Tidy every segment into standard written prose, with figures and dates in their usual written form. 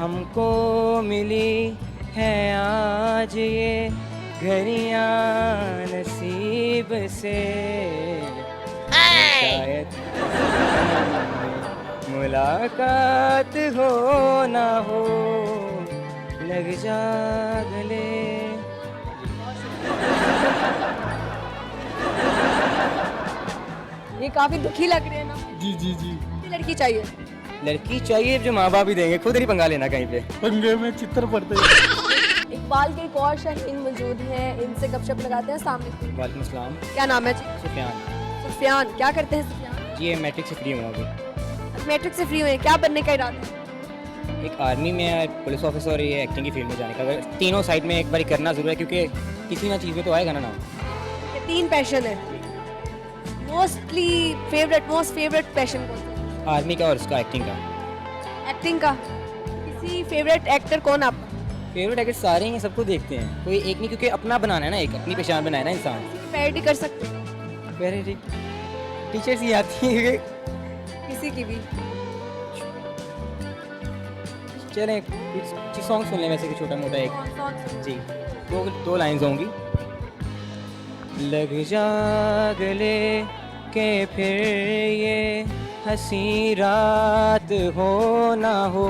हमको मिली है आज ये घड़ियां नसीब से, शायद मुलाकात हो ना हो, लग जा गले। ये काफी दुखी लग रहे हैं ना। जी जी जी। कितनी लड़की चाहिए? लड़की चाहिए जो माँ बाप ही देंगे, खुद नहीं पंगा लेना कहीं पे। पंगे में चित्र पड़ते हैं। इकबाल के एक और शाहीन मौजूद हैं, इनसे गपशप लगाते हैं। सामने वालेकुम अस्सलाम। क्या नाम है जी? सुफियान सुफियान। क्या करते हैं सुफियान? जी, ये मैट्रिक से फ्री हुआ अभी। मैट्रिक से फ्री हुए हैं, क्या बनने का इरादा है? एक आर्मी में है, पुलिस ऑफिसर और ये एक्टिंग की फील्ड में जाने का। अगर तीनों साइड में एक बार करना जरूर है, क्योंकि किसी ना चीज़ में तो आएगा ना नाम। ये 3 पैशन है। मोस्ट फेवरेट पैशन कौन सा है? आर्मी का और उसका एक्टिंग का। एक्टिंग का। किसी फेवरेट एक्टर कौन आपका? फेवरेट एक्टर सारे ही सबको देखते हैं, कोई एक नहीं, क्योंकि अपना बनाना है ना, एक अपनी पहचान बनाना है ना इंसान। पैरडी कर सकते हैं वेरी टीचर्स ही आती है। किसी की भी? चलें कुछ सॉन्ग सुन लें, वैसे कि छोटा मोटा एक। कौन? जी, दो लाइन्स होंगी। लग जा गले के फिर ये हंसी रात हो ना हो,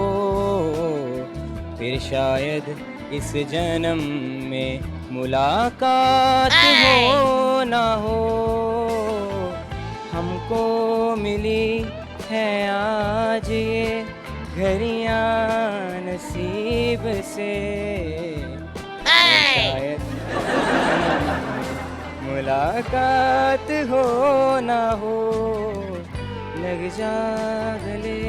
फिर शायद इस जन्म में मुलाकात हो ना हो, हमको मिली है आज ये घड़ियां नसीब से, शायद मुलाकात हो ना हो, लग जा गले।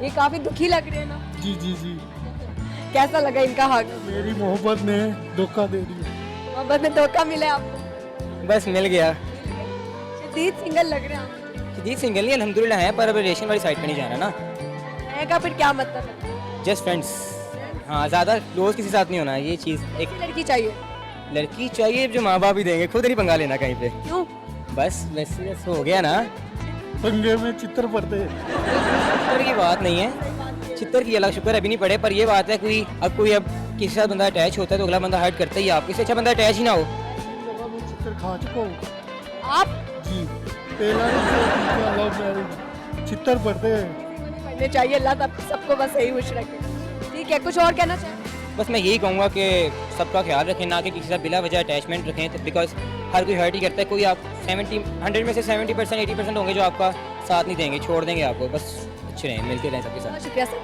ये काफी दुखी लग रहे हैं ना। जी जी जी। कैसा लगा इनका हक? मेरी मोहब्बत ने धोखा दे दिया। मोहब्बत में धोखा मिला है आपको? बस मिल गया। शदीद सिंगल लग रहे हैं आप। शदीद सिंगल नहीं, अल्हम्दुलिल्लाह है, पर अब रिलेशन वाली साइड पे नहीं जाना ना। है का फिर क्या मतलब है? Just friends. हाँ, ज़्यादा क्लोज किसी के साथ नहीं होना, ये चीज़। एक कितनी लड़की चाहिए? लड़की चाहिए जो माँ बाप ही देंगे, खुद नहीं पंगा लेना कहीं पे। क्यों? बस वैसे बस हो गया ना। पंगे में चित्र पड़ते हैं। चित्तर की बात नहीं है, चित्तर की अलग शुक्र अभी नहीं पड़े, पर ये बात है कोई अब किसी के साथ बंदा अटैच होता है तो अगला बंदा हर्ट करता ही है। आप इससे अच्छा बंदा अटैच ही ना हो। मैं चित्र खा चुका हूँ। आप जी। पहला दूसरा लव मैरिज चित्र पड़ते हैं। पढ़ने चाहिए। अल्लाह तब सबको बस यही खुश रखे। ठीक है, कुछ और कहना चाहें? बस मैं यही कहूँगा कि सबका ख्याल रखें, ना कि किसी से बिला वजह अटैचमेंट रखें, बिकॉज हर कोई हर्ट ही करता है। कोई आप 100 में से 70% 80% होंगे जो आपका साथ नहीं देंगे, छोड़ देंगे आपको। बस अच्छे रहें, मिलते रहें सबके साथ। बहुत शुक्रिया सर।